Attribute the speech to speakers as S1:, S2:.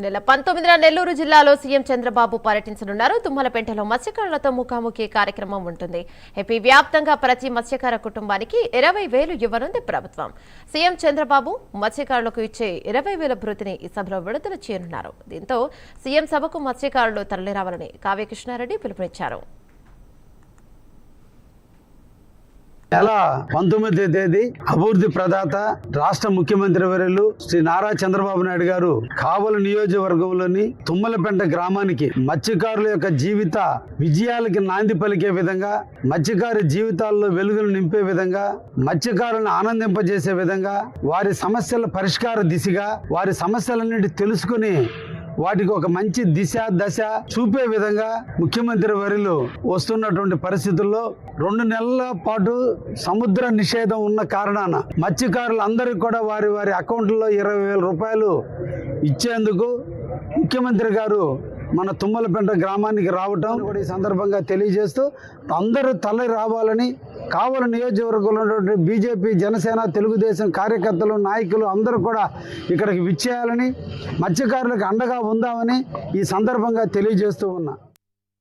S1: నెల 19న నెల్లూరు జిల్లాలో సీఎం చంద్రబాబు పర్యటించనున్నారు. తుమ్మలపెంటలో మత్స్యకారులతో ముఖాముఖి కార్యక్రమం ఉంటుంది. ఏపీ వ్యాప్తంగా ప్రతి మత్స్యకార కుటుంబానికి 20,000 ఇవ్వనుంది ప్రభుత్వం. సీఎం చంద్రబాబు మత్స్యకారులకు ఇచ్చే 20,000 భృతిని ఈ సభలో విడుదల చేయనున్నారు. దీంతో సీఎం సభకు మత్స్యకారులు తరలిరావాలని కావ్య కృష్ణారెడ్డి పిలుపునిచ్చారు.
S2: నెల 19వ తేదీ అభివృద్ధి ప్రదాత రాష్ట్ర ముఖ్యమంత్రి వర్యులు శ్రీ నారా చంద్రబాబు నాయుడు గారు కావలి నియోజకవర్గంలోని తుమ్మలపెంట గ్రామానికి మత్స్యకారుల యొక్క జీవిత విజయాలకి నాంది పలికే విధంగా, మత్స్యకారు జీవితాల్లో వెలుగులు నింపే విధంగా, మత్స్యకారులను ఆనందింపజేసే విధంగా, వారి సమస్యల పరిష్కార దిశగా వారి సమస్యలన్నిటి తెలుసుకుని వాటికి ఒక మంచి దశ చూపే విధంగా ముఖ్యమంత్రి వర్యులు వస్తున్నటువంటి పరిస్థితుల్లో 2 నెలల పాటు సముద్ర నిషేధం ఉన్న కారణాన మత్స్యకారులందరికీ కూడా వారి వారి అకౌంట్లో 20,000 రూపాయలు ఇచ్చేందుకు ముఖ్యమంత్రి గారు మన తుమ్మలపెంట గ్రామానికి రావటం కూడా ఈ సందర్భంగా తెలియజేస్తూ అందరూ తరలి రావాలని, కావలి నియోజకవర్గంలో ఉన్నటువంటి బీజేపీ, జనసేన, తెలుగుదేశం కార్యకర్తలు, నాయకులు అందరూ కూడా ఇక్కడికి విచ్చేయాలని, మత్స్యకారులకు అండగా ఉందామని ఈ సందర్భంగా తెలియజేస్తూ ఉన్నా.